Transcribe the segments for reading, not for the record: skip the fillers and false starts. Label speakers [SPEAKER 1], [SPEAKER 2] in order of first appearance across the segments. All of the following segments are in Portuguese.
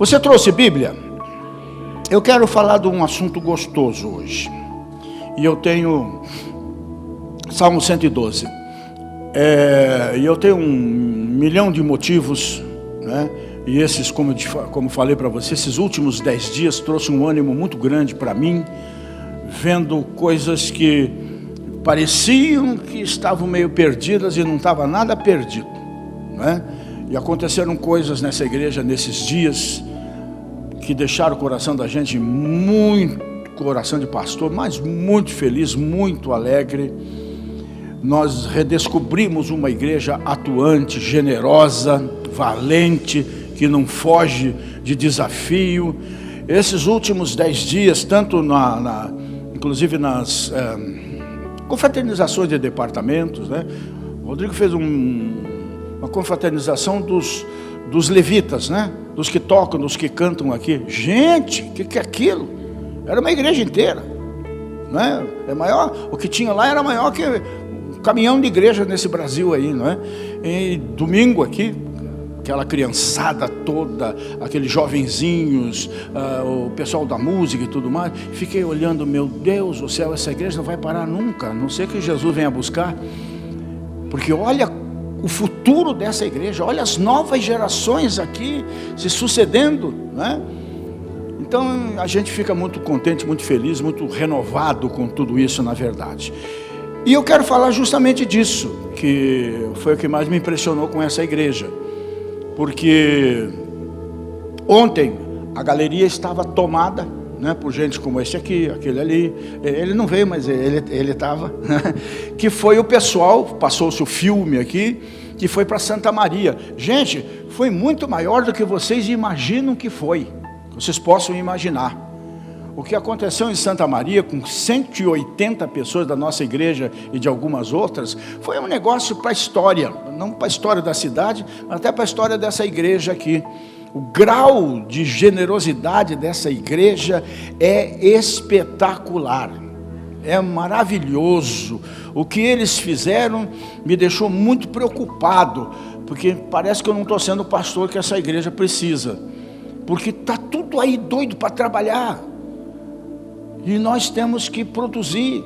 [SPEAKER 1] Você trouxe Bíblia? Eu quero falar de um assunto gostoso hoje. E eu tenho Salmo 112. E eu tenho 1 milhão de motivos, né? E esses, como falei para você, esses últimos 10 dias trouxe um ânimo muito grande para mim, vendo coisas que pareciam que estavam meio perdidas e não estava nada perdido, né? E aconteceram coisas nessa igreja nesses dias que deixaram o coração da gente muito, coração de pastor, mas muito feliz, muito alegre. Nós redescobrimos uma igreja atuante, generosa, valente, que não foge de desafio. Esses últimos 10 dias, tanto inclusive nas confraternizações de departamentos, né? O Rodrigo fez uma confraternização dos levitas, né? Dos que tocam, dos que cantam aqui. Gente, o que é aquilo? Era uma igreja inteira, né? O que tinha lá era maior que um caminhão de igreja nesse Brasil aí, não é? E domingo aqui, aquela criançada toda, aqueles jovenzinhos, o pessoal da música e tudo mais. Fiquei olhando, meu Deus do céu, essa igreja não vai parar nunca, a não ser que Jesus venha buscar. Porque olha o futuro dessa igreja, olha as novas gerações aqui se sucedendo, né? Então a gente fica muito contente, muito feliz, muito renovado com tudo isso, na verdade. E eu quero falar justamente disso, que foi o que mais me impressionou com essa igreja. Porque ontem a galeria estava tomada, né, por gente como esse aqui, aquele ali. Ele não veio, mas ele estava, né? Que foi o pessoal, passou-se o filme aqui, que foi para Santa Maria. Gente, foi muito maior do que vocês imaginam que foi. Vocês possam imaginar. O que aconteceu em Santa Maria, com 180 pessoas da nossa igreja e de algumas outras, foi um negócio para a história, não para a história da cidade, mas até para a história dessa igreja aqui. O grau de generosidade dessa igreja é espetacular, é maravilhoso. O que eles fizeram me deixou muito preocupado, porque parece que eu não estou sendo o pastor que essa igreja precisa, porque está tudo aí doido para trabalhar. E nós temos que produzir.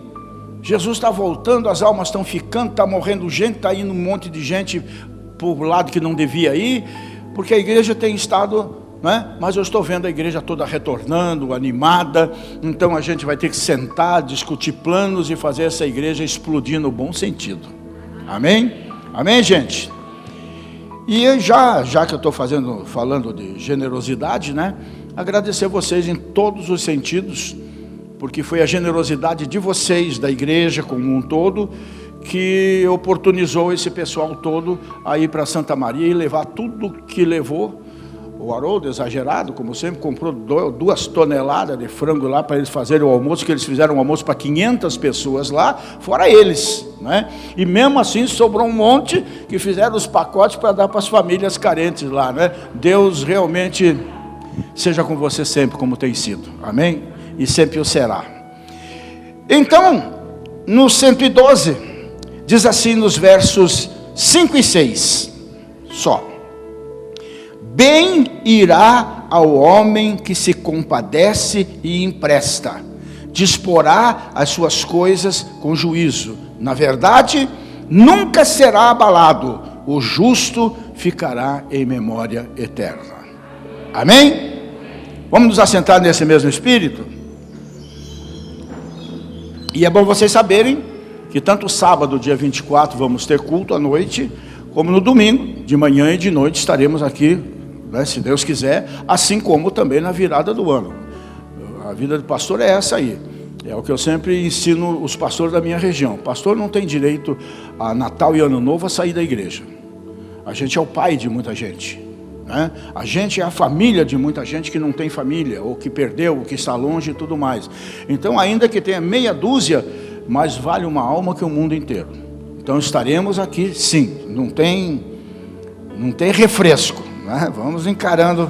[SPEAKER 1] Jesus está voltando, as almas estão ficando, está morrendo gente, está indo um monte de gente por lado que não devia ir, porque a igreja tem estado, né? Mas eu estou vendo a igreja toda retornando, animada. Então a gente vai ter que sentar, discutir planos e fazer essa igreja explodir no bom sentido. Amém? Amém, gente? E já que eu estou falando de generosidade, né? Agradecer vocês em todos os sentidos, porque foi a generosidade de vocês, da igreja como um todo, que oportunizou esse pessoal todo a ir para Santa Maria e levar tudo que levou. O Haroldo, exagerado, como sempre, comprou 2 toneladas de frango lá para eles fazerem o almoço, que eles fizeram um almoço para 500 pessoas lá, fora eles, né? E mesmo assim sobrou um monte que fizeram os pacotes para dar para as famílias carentes lá, né? Deus realmente seja com você sempre, como tem sido, amém? E sempre o será. Então, no 112, diz assim nos versos 5 e 6, só: bem irá ao homem que se compadece e empresta, disporá as suas coisas com juízo. Na verdade, nunca será abalado, o justo ficará em memória eterna. Amém? Vamos nos assentar nesse mesmo espírito? E é bom vocês saberem que tanto sábado, dia 24, vamos ter culto à noite, como no domingo, de manhã e de noite, estaremos aqui, né, se Deus quiser, assim como também na virada do ano. A vida do pastor é essa aí. É o que eu sempre ensino os pastores da minha região. O pastor não tem direito a Natal e Ano Novo a sair da igreja. A gente é o pai de muita gente, né? A gente é a família de muita gente que não tem família, ou que perdeu, ou que está longe e tudo mais. Então, ainda que tenha meia dúzia, mais vale uma alma que o mundo inteiro. Então estaremos aqui, sim, não tem refresco, né? Vamos encarando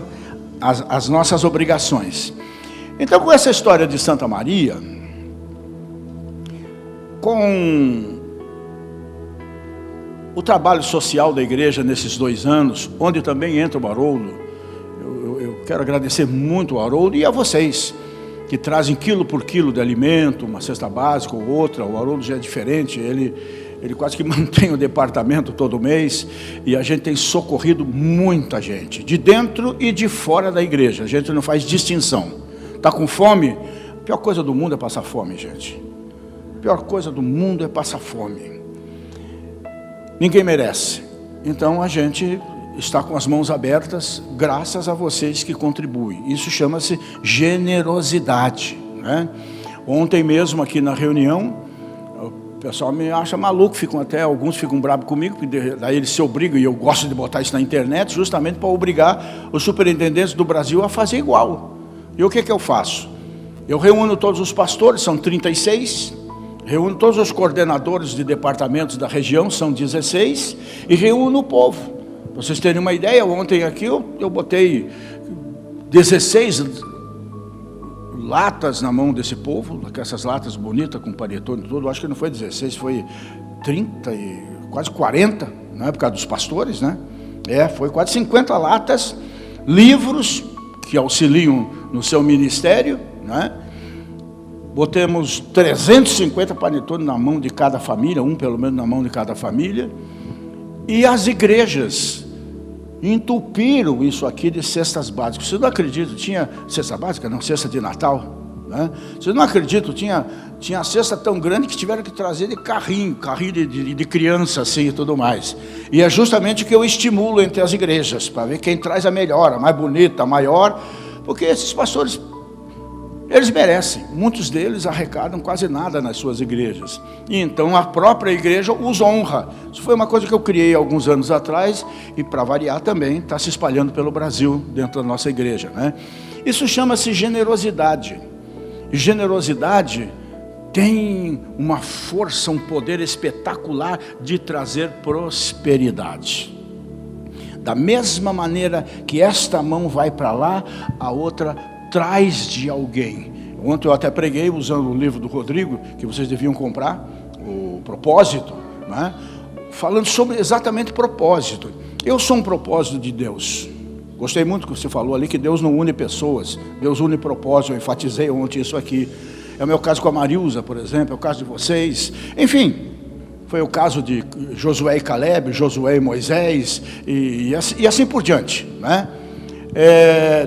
[SPEAKER 1] as nossas obrigações. Então, com essa história de Santa Maria, com o trabalho social da igreja nesses 2 anos, onde também entra o Haroldo, eu quero agradecer muito ao Haroldo e a vocês, que trazem quilo por quilo de alimento, uma cesta básica ou outra. O Haroldo já é diferente, ele quase que mantém o departamento todo mês, e a gente tem socorrido muita gente, de dentro e de fora da igreja. A gente não faz distinção. Está com fome? A pior coisa do mundo é passar fome, gente. A pior coisa do mundo é passar fome. Ninguém merece. Então a gente está com as mãos abertas, graças a vocês que contribuem. Isso chama-se generosidade, né? Ontem mesmo aqui na reunião, o pessoal me acha maluco, alguns ficam bravos comigo, porque daí eles se obrigam, e eu gosto de botar isso na internet, justamente para obrigar os superintendentes do Brasil a fazer igual. E o que eu faço? Eu reúno todos os pastores, são 36, reúno todos os coordenadores de departamentos da região, são 16, e reúno o povo. Para vocês terem uma ideia, ontem aqui eu botei 16 latas na mão desse povo, essas latas bonitas com panetone e tudo. Acho que não foi 16, foi 30 e quase 40, na época dos pastores, né? Foi quase 50 latas, livros que auxiliam no seu ministério, né? Botemos 350 panetone na mão de cada família, um pelo menos na mão de cada família. E as igrejas entupiram isso aqui de cestas básicas. Vocês não acreditam? Tinha cesta básica? Não, cesta de Natal, né? Vocês não acreditam? Tinha a cesta tão grande que tiveram que trazer de carrinho de criança assim e tudo mais. E é justamente o que eu estimulo entre as igrejas, para ver quem traz a melhor, a mais bonita, a maior, porque esses pastores, eles merecem. Muitos deles arrecadam quase nada nas suas igrejas. E então a própria igreja os honra. Isso foi uma coisa que eu criei alguns anos atrás, e para variar também, está se espalhando pelo Brasil, dentro da nossa igreja, né? Isso chama-se generosidade. E generosidade tem uma força, um poder espetacular de trazer prosperidade. Da mesma maneira que esta mão vai para lá, a outra traz de alguém. Ontem eu até preguei usando o livro do Rodrigo, que vocês deviam comprar, o Propósito, né? Falando sobre exatamente propósito. Eu sou um propósito de Deus. Gostei muito que você falou ali, que Deus não une pessoas, Deus une propósito. Eu enfatizei ontem isso aqui. É o meu caso com a Marilza, por exemplo, é o caso de vocês. Enfim, foi o caso de Josué e Caleb, Josué e Moisés, e assim por diante, né?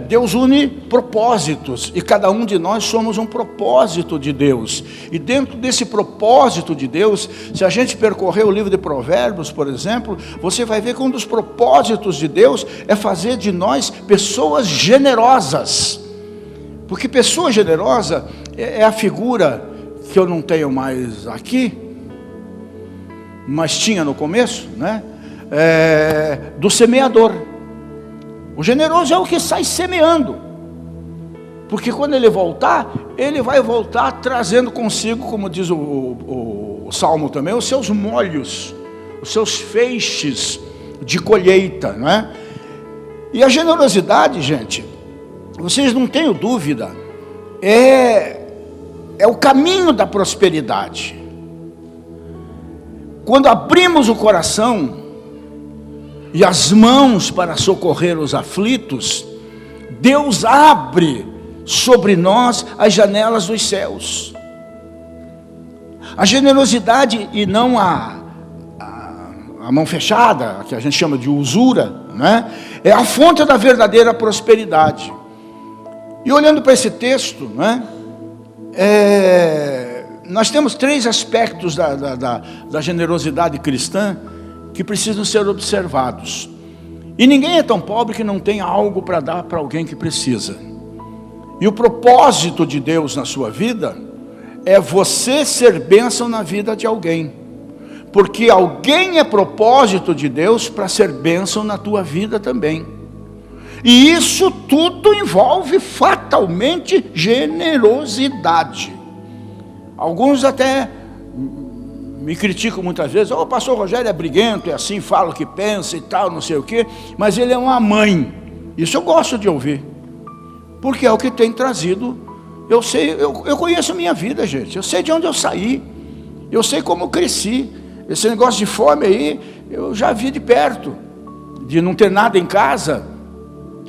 [SPEAKER 1] Deus une propósitos, e cada um de nós somos um propósito de Deus. E dentro desse propósito de Deus, se a gente percorrer o livro de Provérbios, por exemplo, você vai ver que um dos propósitos de Deus é fazer de nós pessoas generosas. Porque pessoa generosa é a figura que eu não tenho mais aqui, mas tinha no começo, né? Do semeador. O generoso é o que sai semeando, porque quando ele voltar, ele vai voltar trazendo consigo, como diz o Salmo também, os seus molhos, os seus feixes de colheita, não é? E a generosidade, gente, vocês não tenham dúvida, é o caminho da prosperidade. Quando abrimos o coração e as mãos para socorrer os aflitos, Deus abre sobre nós as janelas dos céus. A generosidade, e não a mão fechada, que a gente chama de usura, né? É a fonte da verdadeira prosperidade. E olhando para esse texto, né? Nós temos 3 aspectos da generosidade cristã que precisam ser observados. E ninguém é tão pobre que não tenha algo para dar para alguém que precisa. E o propósito de Deus na sua vida é você ser bênção na vida de alguém. Porque alguém é propósito de Deus para ser bênção na tua vida também. E isso tudo envolve fatalmente generosidade. Alguns até me criticam muitas vezes: o pastor Rogério é briguento, é assim, fala o que pensa e tal, não sei o quê, mas ele é uma mãe. Isso eu gosto de ouvir, porque é o que tem trazido. Eu sei, eu conheço a minha vida, gente, eu sei de onde eu saí, eu sei como eu cresci. Esse negócio de fome aí, eu já vi de perto, de não ter nada em casa.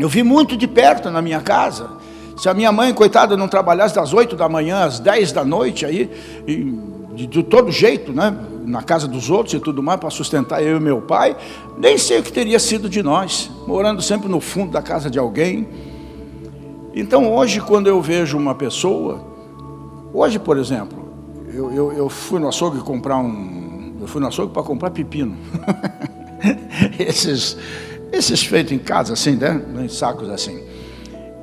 [SPEAKER 1] Eu vi muito de perto na minha casa. Se a minha mãe, coitada, não trabalhasse das 8 da manhã às 10 da noite, aí, de todo jeito, né? Na casa dos outros e tudo mais, para sustentar eu e meu pai, nem sei o que teria sido de nós, morando sempre no fundo da casa de alguém. Então hoje, quando eu vejo uma pessoa, hoje, por exemplo, eu fui no açougue comprar eu fui no açougue para comprar pepino. esses feitos em casa, assim, né? Em sacos assim.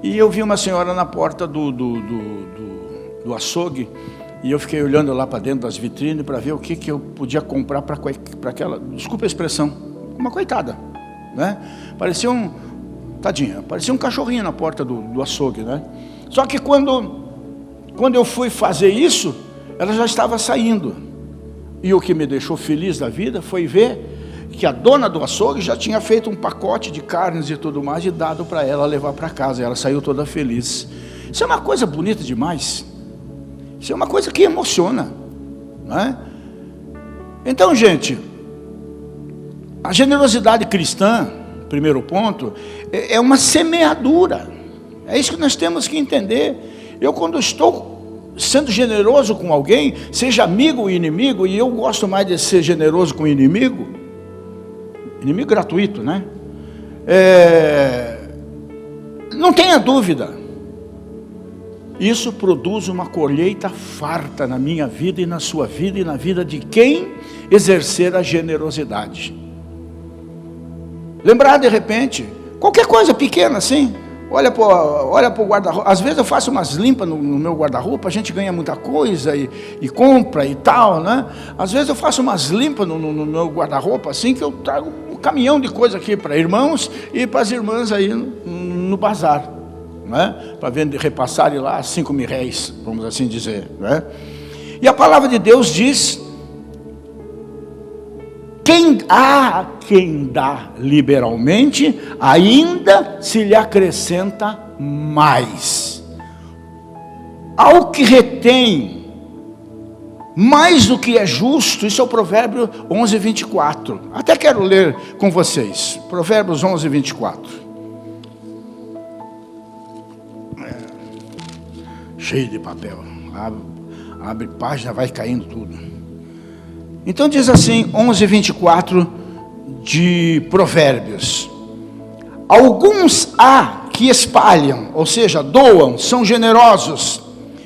[SPEAKER 1] E eu vi uma senhora na porta do açougue, e eu fiquei olhando lá para dentro das vitrines para ver o que eu podia comprar para aquela, desculpa a expressão, uma coitada, né? Parecia tadinha, parecia um cachorrinho na porta do açougue, né? Só que quando eu fui fazer isso, ela já estava saindo. E o que me deixou feliz da vida foi ver que a dona do açougue já tinha feito um pacote de carnes e tudo mais e dado para ela levar para casa. E ela saiu toda feliz. Isso é uma coisa bonita demais. Isso é uma coisa que emociona, não é? Então, gente, a generosidade cristã, primeiro ponto, é uma semeadura. É isso que nós temos que entender. Eu, quando estou sendo generoso com alguém, seja amigo ou inimigo, e eu gosto mais de ser generoso com o inimigo gratuito, né? Não tenha dúvida, isso produz uma colheita farta na minha vida e na sua vida e na vida de quem exercer a generosidade. Lembrar de repente, qualquer coisa pequena assim, olha para o guarda-roupa. Às vezes eu faço umas limpas no meu guarda-roupa, a gente ganha muita coisa e compra e tal, né? Às vezes eu faço umas limpas no meu guarda-roupa, assim, que eu trago um caminhão de coisa aqui para irmãos e para as irmãs aí no bazar, né? Para repassarem lá 5 mil réis, vamos assim dizer, né? E a palavra de Deus diz: quem dá liberalmente, ainda se lhe acrescenta mais. Ao que retém mais do que é justo, isso é o Provérbio 11, 24. Até quero ler com vocês, Provérbios 11, 24. Cheio de papel, abre página, vai caindo tudo. Então diz assim, 11, 24 de Provérbios: alguns há que espalham, ou seja, doam, são generosos,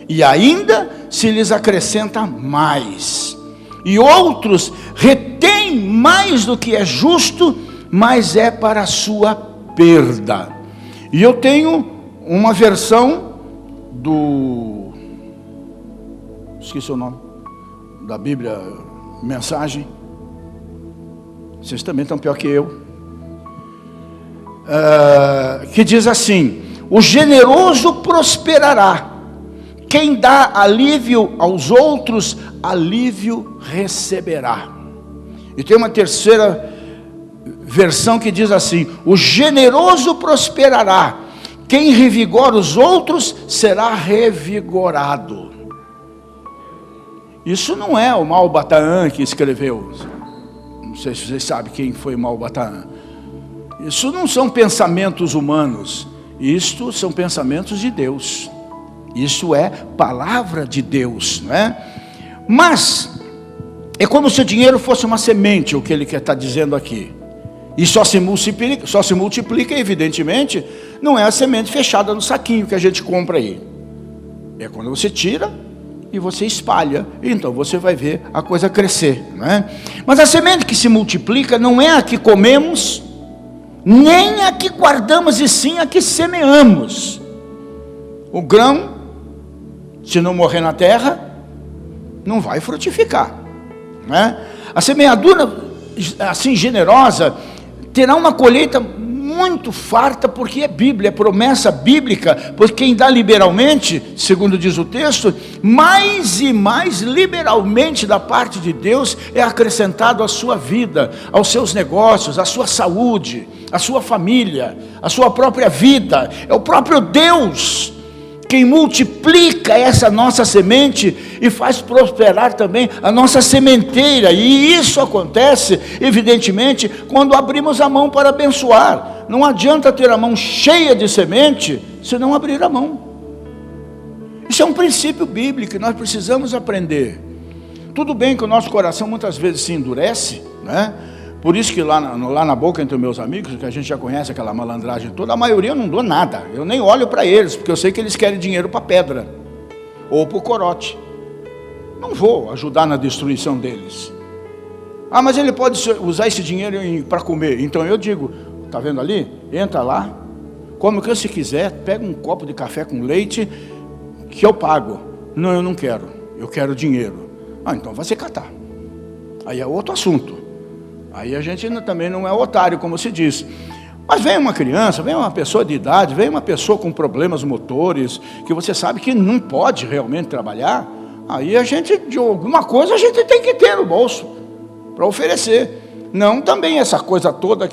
[SPEAKER 1] e ainda se lhes acrescenta mais. E outros retêm mais do que é justo, mas é para a sua perda. E eu tenho uma versão esqueci o nome, da Bíblia Mensagem. Vocês também estão pior que eu. Que diz assim: o generoso prosperará. Quem dá alívio aos outros, alívio receberá. E tem uma terceira versão que diz assim: o generoso prosperará. Quem revigora os outros será revigorado. Isso não é o Malbataan que escreveu. Não sei se vocês sabem quem foi Malbataan. Isso não são pensamentos humanos. Isto são pensamentos de Deus. Isso é palavra de Deus, não é? Mas é como se o dinheiro fosse uma semente, o que ele quer estar dizendo aqui. E só se multiplica, evidentemente, não é a semente fechada no saquinho que a gente compra aí. É quando você tira e você espalha, então você vai ver a coisa crescer, não é? Mas a semente que se multiplica não é a que comemos, nem a que guardamos, e sim a que semeamos. O grão, se não morrer na terra, não vai frutificar, né? A semeadura assim generosa terá uma colheita muito farta, porque é Bíblia, é promessa bíblica. Pois quem dá liberalmente, segundo diz o texto, mais e mais liberalmente da parte de Deus é acrescentado à sua vida, aos seus negócios, à sua saúde, à sua família, à sua própria vida. É o próprio Deus quem multiplica essa nossa semente e faz prosperar também a nossa sementeira. E isso acontece, evidentemente, quando abrimos a mão para abençoar. Não adianta ter a mão cheia de semente se não abrir a mão. Isso é um princípio bíblico que nós precisamos aprender. Tudo bem que o nosso coração muitas vezes se endurece, né? Por isso que lá na boca entre meus amigos, que a gente já conhece aquela malandragem toda, a maioria eu não dou nada. Eu nem olho para eles, porque eu sei que eles querem dinheiro para pedra ou para o corote. Não vou ajudar na destruição deles. Ah, mas ele pode usar esse dinheiro para comer. Então eu digo, está vendo ali? Entra lá, come o que você quiser, pega um copo de café com leite que eu pago. Não, eu não quero, eu quero dinheiro. Ah, então vai se catar. Aí é outro assunto. Aí a gente também não é otário, como se diz. Mas vem uma criança, vem uma pessoa de idade, vem uma pessoa com problemas motores, que você sabe que não pode realmente trabalhar, aí a gente, de alguma coisa, a gente tem que ter no bolso para oferecer. Não também essa coisa toda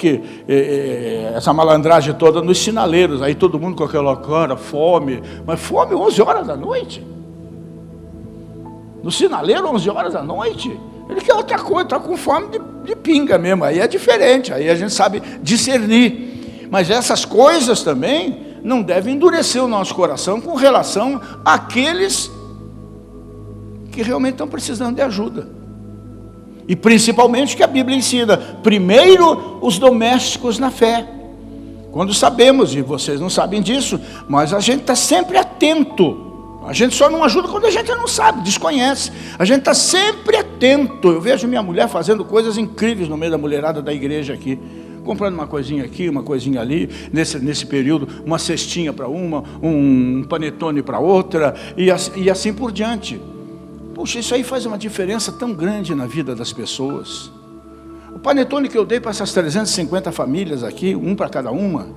[SPEAKER 1] essa malandragem toda nos sinaleiros, aí todo mundo com aquela cara, fome, mas fome 11 horas da noite. No sinaleiro, 11 horas da noite. Ele quer outra coisa, está com fome de pinga mesmo, aí é diferente, aí a gente sabe discernir. Mas essas coisas também não devem endurecer o nosso coração com relação àqueles que realmente estão precisando de ajuda. E principalmente que a Bíblia ensina, primeiro os domésticos na fé. Quando sabemos, e vocês não sabem disso, mas a gente está sempre atento. A gente só não ajuda quando a gente não sabe, desconhece. A gente está sempre atento. Eu vejo minha mulher fazendo coisas incríveis no meio da mulherada da igreja aqui. Comprando uma coisinha aqui, uma coisinha ali. Nesse período, uma cestinha para uma, um panetone para outra. E assim por diante. Puxa, isso aí faz uma diferença tão grande na vida das pessoas. O panetone que eu dei para essas 350 famílias aqui, um para cada uma,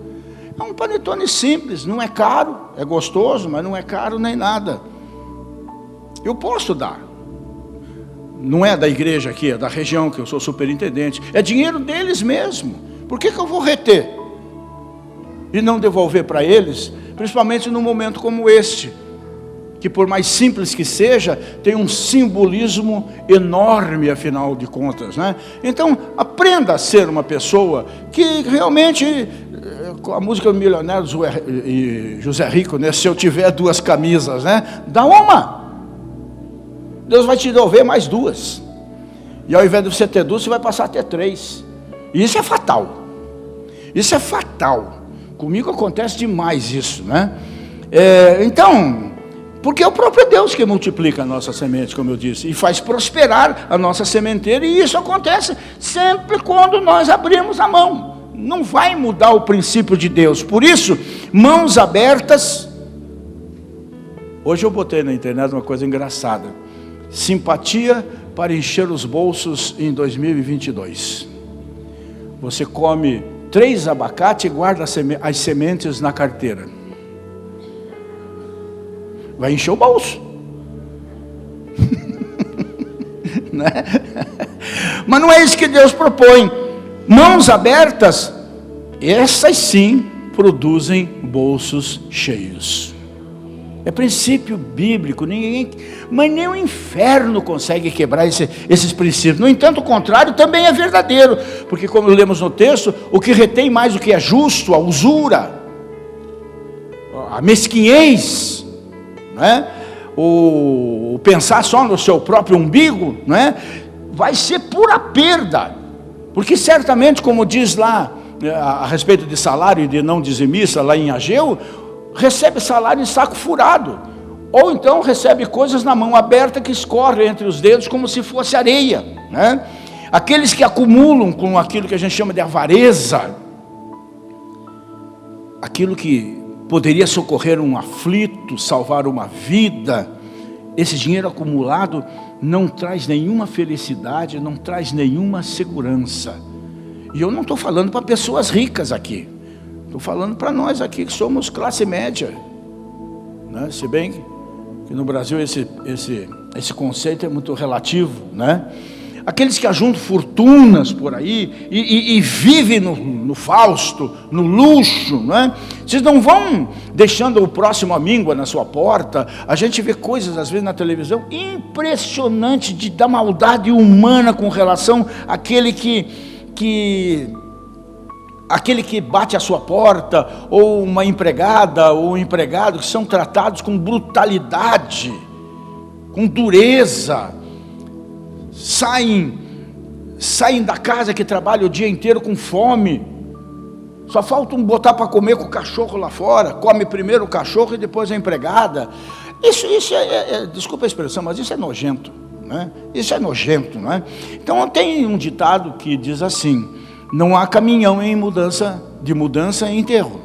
[SPEAKER 1] é um panetone simples, não é caro, é gostoso, mas não é caro nem nada. Eu posso dar. Não é da igreja aqui, é da região que eu sou superintendente. É dinheiro deles mesmo. Por que eu vou reter? E não devolver para eles, principalmente num momento como este, que por mais simples que seja, tem um simbolismo enorme, afinal de contas, né? Então, aprenda a ser uma pessoa que realmente, a música do milionário José Rico, né? Se eu tiver 2 camisas, né? Dá uma. Deus vai te devolver mais 2. E ao invés de você ter 2, você vai passar a ter 3. E isso é fatal. Isso é fatal. Comigo acontece demais isso, né? Então, porque é o próprio Deus que multiplica a nossa semente, como eu disse, e faz prosperar a nossa sementeira, e isso acontece sempre quando nós abrimos a mão. Não vai mudar o princípio de Deus. Por isso, mãos abertas. Hoje eu botei na internet uma coisa engraçada: simpatia para encher os bolsos em 2022. Você come 3 abacates e guarda as sementes na carteira. Vai encher o bolso. Né? Mas não é isso que Deus propõe. Mãos abertas, essas sim produzem bolsos cheios. É princípio bíblico, mas nem o inferno consegue quebrar esses princípios. No entanto, o contrário também é verdadeiro, porque como lemos no texto, o que retém mais o que é justo, a usura, a mesquinhez, né? O pensar só no seu próprio umbigo, né? Vai ser pura perda, porque certamente, como diz lá a respeito de salário e de não dizimista, lá em Ageu, recebe salário em saco furado, ou então recebe coisas na mão aberta que escorre entre os dedos como se fosse areia, né? Aqueles que acumulam com aquilo que a gente chama de avareza, aquilo que poderia socorrer um aflito, salvar uma vida, esse dinheiro acumulado não traz nenhuma felicidade, não traz nenhuma segurança. E eu não estou falando para pessoas ricas aqui, estou falando para nós aqui que somos classe média, né? Se bem que no Brasil esse conceito é muito relativo, né? aqueles que ajuntam fortunas por aí e vivem no Fausto, no luxo, não é? Vocês não vão deixando o próximo à míngua na sua porta. A gente vê coisas às vezes na televisão impressionantes da maldade humana com relação àquele que bate à sua porta, ou uma empregada ou um empregado, que são tratados com brutalidade, com dureza, saem da casa que trabalham o dia inteiro com fome, só falta botar para comer com o cachorro lá fora, come primeiro o cachorro e depois a empregada. Isso desculpa a expressão, mas isso é nojento, né? Isso é nojento, não é? Então tem um ditado que diz assim: não há caminhão de mudança em enterro.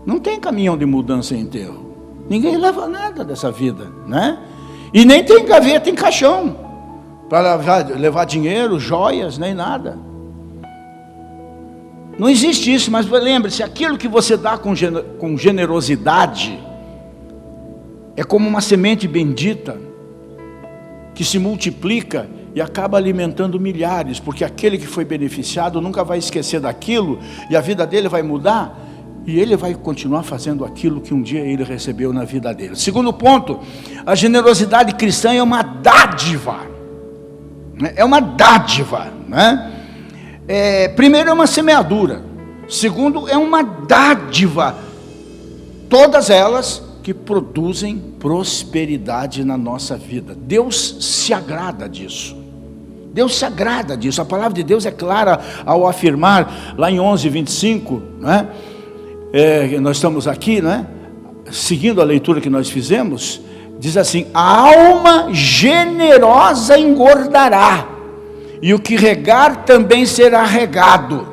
[SPEAKER 1] Não tem caminhão de mudança em enterro. Ninguém leva nada dessa vida, né? E nem tem gaveta em caixão para levar dinheiro, joias, nem nada. Não existe isso, mas lembre-se, aquilo que você dá com generosidade é como uma semente bendita que se multiplica e acaba alimentando milhares, porque aquele que foi beneficiado nunca vai esquecer daquilo, e a vida dele vai mudar, e ele vai continuar fazendo aquilo que um dia ele recebeu na vida dele. Segundo ponto, a generosidade cristã é uma dádiva, é uma dádiva, né? Primeiro é uma semeadura, segundo é uma dádiva, todas elas que produzem prosperidade na nossa vida. Deus se agrada disso. Deus se agrada disso. A palavra de Deus é clara ao afirmar, lá em 11:25, né? Nós estamos aqui, né? Seguindo a leitura que nós fizemos, diz assim: a alma generosa engordará, e o que regar também será regado.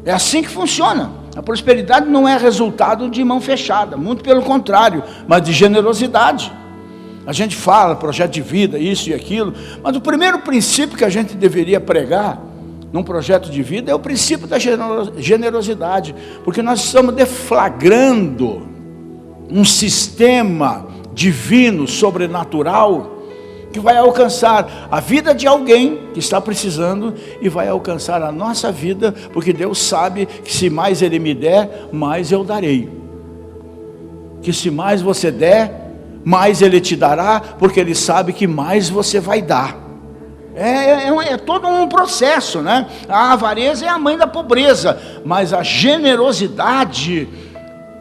[SPEAKER 1] É assim que funciona. A prosperidade não é resultado de mão fechada, muito pelo contrário, mas de generosidade. A gente fala projeto de vida, isso e aquilo, mas o primeiro princípio que a gente deveria pregar num projeto de vida é o princípio da generosidade, porque nós estamos deflagrando um sistema divino, sobrenatural, que vai alcançar a vida de alguém que está precisando e vai alcançar a nossa vida, porque Deus sabe que se mais Ele me der, mais eu darei. Que se mais você der, mais Ele te dará, porque Ele sabe que mais você vai dar. É todo um processo, né? A avareza é a mãe da pobreza, mas a generosidade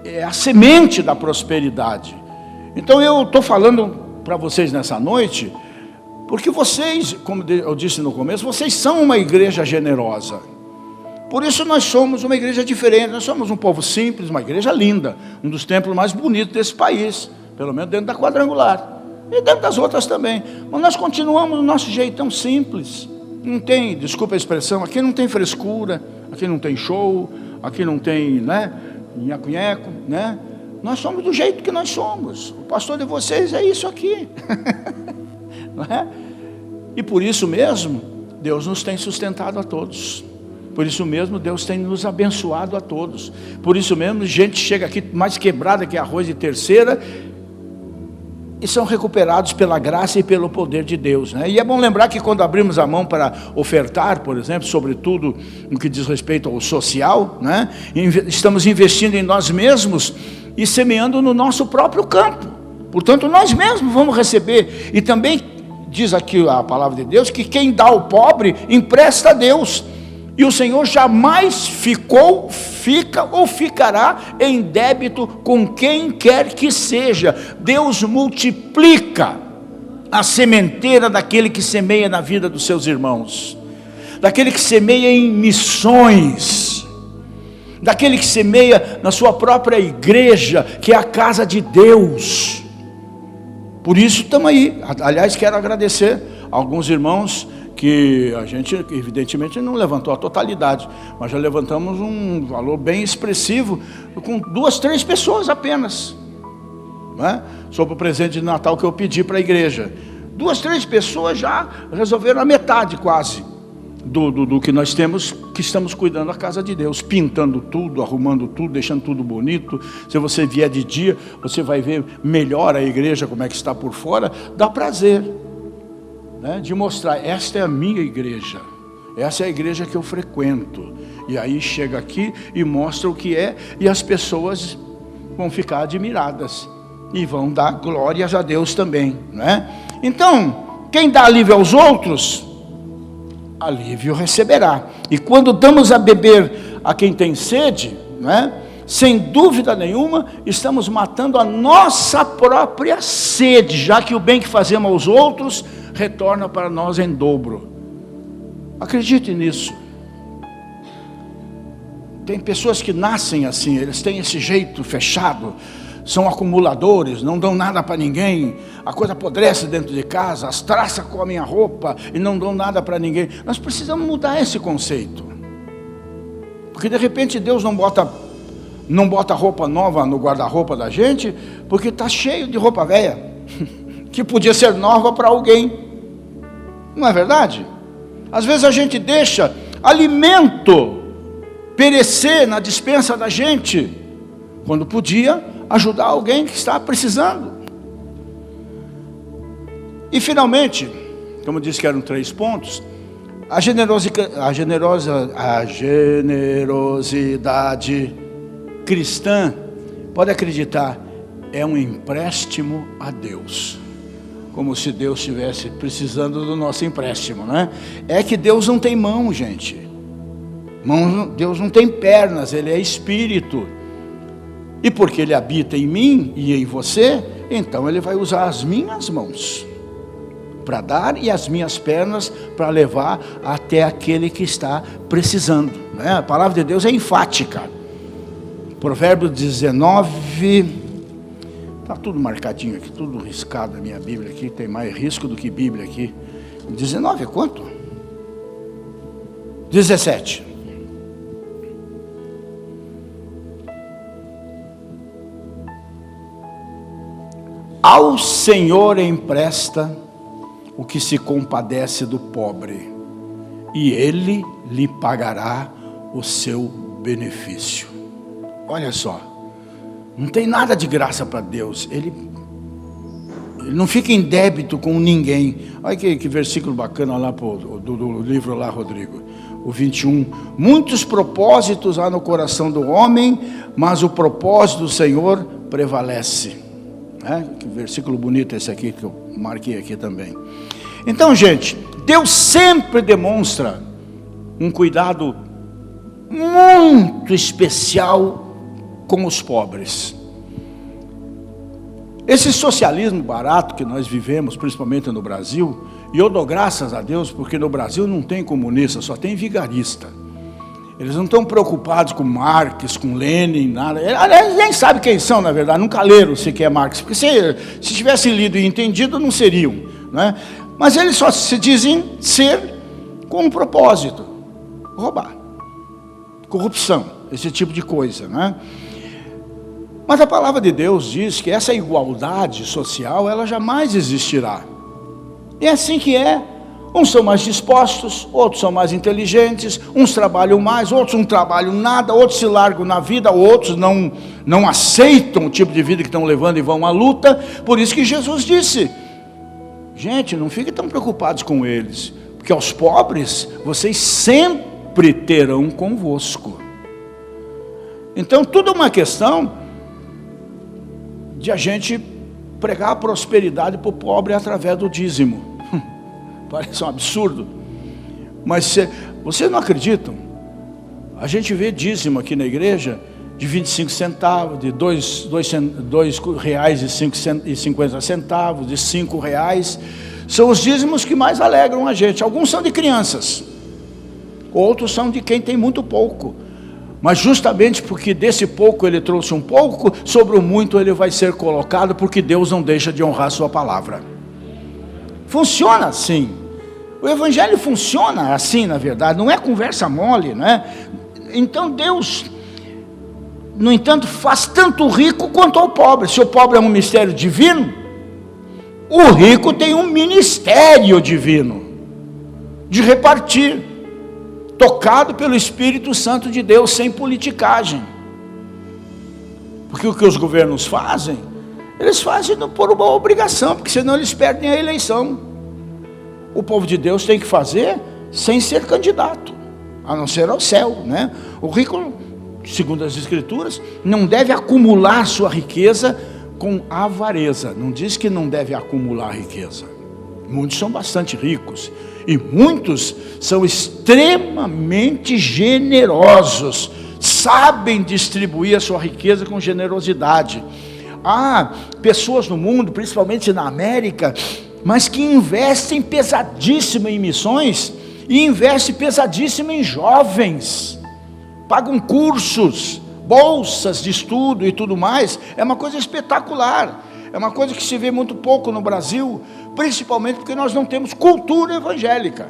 [SPEAKER 1] é a semente da prosperidade. Então eu estou falando para vocês nessa noite, porque vocês, como eu disse no começo, vocês são uma igreja generosa. Por isso nós somos uma igreja diferente. Nós somos um povo simples, uma igreja linda, um dos templos mais bonitos desse país, pelo menos dentro da Quadrangular, e dentro das outras também. Mas nós continuamos do nosso jeitão simples. Não tem, desculpa a expressão, aqui não tem frescura, aqui não tem show, aqui não tem, né, nhaco-nhaco, né? Nós somos do jeito que nós somos. O pastor de vocês é isso aqui. Não é? E por isso mesmo, Deus nos tem sustentado a todos. Por isso mesmo, Deus tem nos abençoado a todos. Por isso mesmo, gente chega aqui mais quebrada que arroz de terceira, e são recuperados pela graça e pelo poder de Deus, né? E é bom lembrar que quando abrimos a mão para ofertar, por exemplo, sobretudo no que diz respeito ao social, né? Estamos investindo em nós mesmos e semeando no nosso próprio campo. Portanto, nós mesmos vamos receber. E também diz aqui a palavra de Deus que quem dá ao pobre empresta a Deus, e o Senhor jamais fica ou ficará em débito com quem quer que seja. Deus multiplica a sementeira daquele que semeia na vida dos seus irmãos, daquele que semeia em missões, daquele que semeia na sua própria igreja, que é a casa de Deus. Por isso estamos aí. Aliás, quero agradecer a alguns irmãos que a gente, evidentemente, não levantou a totalidade, mas já levantamos um valor bem expressivo, com 2, 3 pessoas apenas, né? Sobre o presente de Natal que eu pedi para a igreja. 2, 3 pessoas já resolveram a metade quase do que nós temos, que estamos cuidando da casa de Deus, pintando tudo, arrumando tudo, deixando tudo bonito. Se você vier de dia, você vai ver melhor a igreja, como é que está por fora. Dá prazer. né, de mostrar, esta é a minha igreja, essa é a igreja que eu frequento. E aí chega aqui e mostra o que é, e as pessoas vão ficar admiradas e vão dar glórias a Deus também, né? Então, quem dá alívio aos outros, alívio receberá. E quando damos a beber a quem tem sede, né, sem dúvida nenhuma, estamos matando a nossa própria sede, já que o bem que fazemos aos outros retorna para nós em dobro. Acredite nisso. Tem pessoas que nascem assim, eles têm esse jeito fechado, são acumuladores, não dão nada para ninguém, a coisa apodrece dentro de casa, as traças comem a roupa e não dão nada para ninguém. Nós precisamos mudar esse conceito, porque de repente Deus não bota roupa nova no guarda-roupa da gente, porque está cheio de roupa velha, que podia ser nova para alguém, não é verdade? Às vezes a gente deixa alimento perecer na despensa da gente, quando podia ajudar alguém que está precisando. E finalmente, como eu disse que eram 3 pontos, a generosidade cristã, pode acreditar, é um empréstimo a Deus. Como se Deus estivesse precisando do nosso empréstimo, né? É que Deus não tem mão, gente. Deus não tem pernas, Ele é espírito. E porque Ele habita em mim e em você, então Ele vai usar as minhas mãos para dar e as minhas pernas para levar até aquele que está precisando, né? A palavra de Deus é enfática. Provérbios 19, está tudo marcadinho aqui, tudo riscado na minha Bíblia aqui, tem mais risco do que Bíblia aqui. 19 é quanto? 17. Ao Senhor empresta o que se compadece do pobre, e Ele lhe pagará o seu benefício. Olha só, não tem nada de graça para Deus, Ele não fica em débito com ninguém. Olha que versículo bacana lá do livro lá, Rodrigo, o 21. Muitos propósitos há no coração do homem, mas o propósito do Senhor prevalece. Que versículo bonito esse aqui, que eu marquei aqui também. Então, gente, Deus sempre demonstra um cuidado muito especial com os pobres. Esse socialismo barato que nós vivemos, principalmente no Brasil, e eu dou graças a Deus, porque no Brasil não tem comunista, só tem vigarista. Eles não estão preocupados com Marx, com Lenin, nada. Eles nem sabem quem são, na verdade, nunca leram sequer Marx, porque se tivessem lido e entendido, não seriam, né? Mas eles só se dizem ser com um propósito: roubar, corrupção, esse tipo de coisa, né? Mas a palavra de Deus diz que essa igualdade social, ela jamais existirá. E é assim que é. Uns são mais dispostos, outros são mais inteligentes, uns trabalham mais, outros não trabalham nada, outros se largam na vida, outros não aceitam o tipo de vida que estão levando e vão à luta. Por isso que Jesus disse: gente, não fiquem tão preocupados com eles, porque aos pobres vocês sempre terão convosco. Então tudo é uma questão de a gente pregar a prosperidade para o pobre através do dízimo. Parece um absurdo, mas vocês não acreditam? A gente vê dízimo aqui na igreja de 25 centavos, de R$2,50, de R$5. São os dízimos que mais alegram a gente. Alguns são de crianças, outros são de quem tem muito pouco. Mas justamente porque desse pouco ele trouxe um pouco, sobre o muito ele vai ser colocado, porque Deus não deixa de honrar a sua palavra. Funciona assim. O evangelho funciona assim, na verdade, não é conversa mole, né? Então Deus, no entanto, faz tanto o rico quanto ao pobre. Se o pobre é um mistério divino, o rico tem um ministério divino de repartir, tocado pelo Espírito Santo de Deus, sem politicagem. Porque o que os governos fazem, eles fazem por uma obrigação, porque senão eles perdem a eleição. o povo de Deus tem que fazer sem ser candidato, a não ser ao céu, né? O rico, segundo as Escrituras, não deve acumular sua riqueza com avareza. Não diz que não deve acumular riqueza. Muitos são bastante ricos e muitos são extremamente generosos, sabem distribuir a sua riqueza com generosidade. Há pessoas no mundo, principalmente na América, mas que investem pesadíssimo em missões e investem pesadíssimo em jovens, pagam cursos, bolsas de estudo e tudo mais. É uma coisa espetacular, é uma coisa que se vê muito pouco no Brasil, principalmente porque nós não temos cultura evangélica,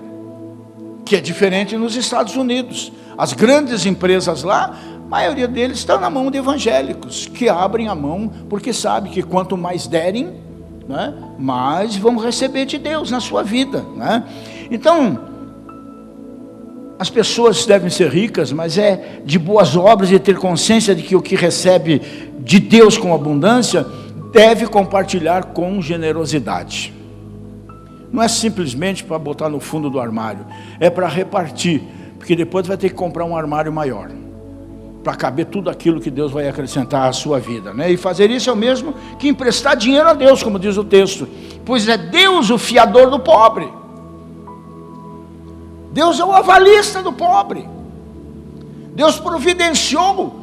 [SPEAKER 1] que é diferente nos Estados Unidos. As grandes empresas lá, a maioria deles estão na mão de evangélicos, que abrem a mão, porque sabem que quanto mais derem, né, mais vão receber de Deus na sua vida, né? Então, as pessoas devem ser ricas, mas é de boas obras e ter consciência de que o que recebe de Deus com abundância, deve compartilhar com generosidade. Não é simplesmente para botar no fundo do armário, é para repartir, porque depois vai ter que comprar um armário maior, para caber tudo aquilo que Deus vai acrescentar à sua vida, né? E fazer isso é o mesmo que emprestar dinheiro a Deus, como diz o texto, pois é Deus o fiador do pobre. Deus é o avalista do pobre. Deus providenciou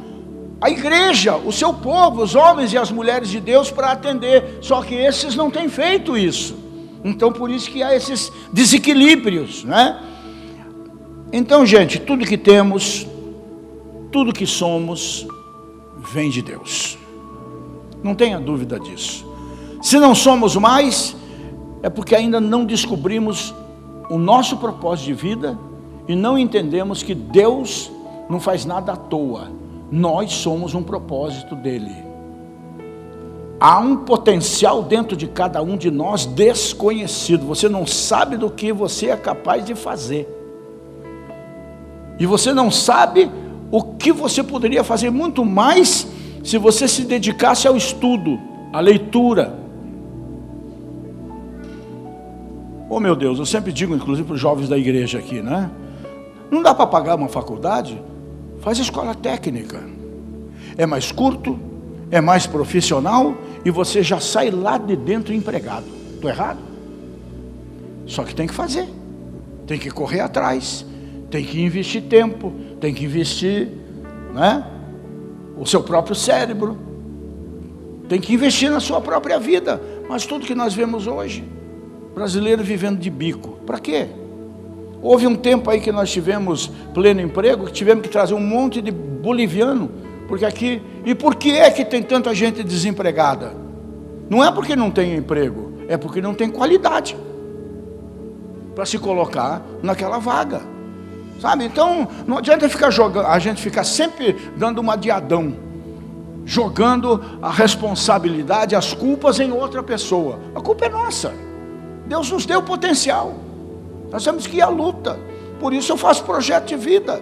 [SPEAKER 1] a igreja, o seu povo, os homens e as mulheres de Deus para atender, só que esses não têm feito isso. Então por isso que há esses desequilíbrios, né? Então, gente, tudo que temos, tudo que somos, vem de Deus. Não tenha dúvida disso. Se não somos mais, é porque ainda não descobrimos o nosso propósito de vida e não entendemos que Deus não faz nada à toa. Nós somos um propósito dele. Há um potencial dentro de cada um de nós desconhecido. Você não sabe do que você é capaz de fazer. E você não sabe o que você poderia fazer muito mais se você se dedicasse ao estudo, à leitura. Oh meu Deus, eu sempre digo, inclusive para os jovens da igreja aqui, né? Não dá para pagar uma faculdade? Faz escola técnica. É mais curto, é mais profissional e você já sai lá de dentro empregado. Estou errado? Só que tem que fazer, tem que correr atrás, tem que investir tempo, tem que investir, né, o seu próprio cérebro, tem que investir na sua própria vida. Mas tudo que nós vemos hoje, brasileiro vivendo de bico, para quê? Houve um tempo aí que nós tivemos pleno emprego, que tivemos que trazer um monte de boliviano, porque aqui, e por que é que tem tanta gente desempregada? Não é porque não tem emprego, é porque não tem qualidade para se colocar naquela vaga, sabe? Então, não adianta ficar jogando, a gente ficar sempre dando uma de Adão, jogando a responsabilidade, as culpas em outra pessoa. A culpa é nossa. Deus nos deu potencial. Nós temos que ir à luta. Por isso eu faço projeto de vida,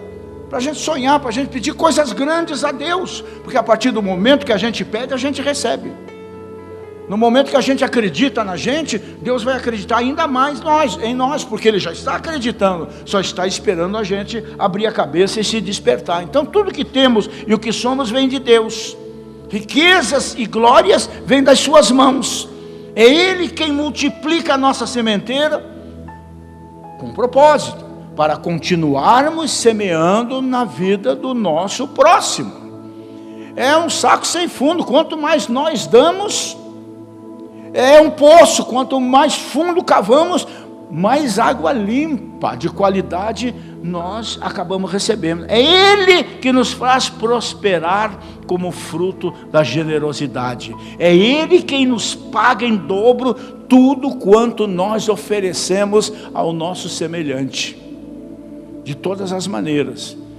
[SPEAKER 1] para a gente sonhar, para a gente pedir coisas grandes a Deus, porque a partir do momento que a gente pede, a gente recebe. No momento que a gente acredita na gente, Deus vai acreditar ainda mais em nós, porque Ele já está acreditando, só está esperando a gente abrir a cabeça e se despertar. Então tudo que temos e o que somos vem de Deus. Riquezas e glórias vêm das suas mãos. É Ele quem multiplica a nossa sementeira com propósito, para continuarmos semeando na vida do nosso próximo. É um saco sem fundo, quanto mais nós damos, é um poço, quanto mais fundo cavamos, mais água limpa, de qualidade, nós acabamos recebendo. É Ele que nos faz prosperar como fruto da generosidade. É Ele quem nos paga em dobro tudo quanto nós oferecemos ao nosso semelhante, de todas as maneiras.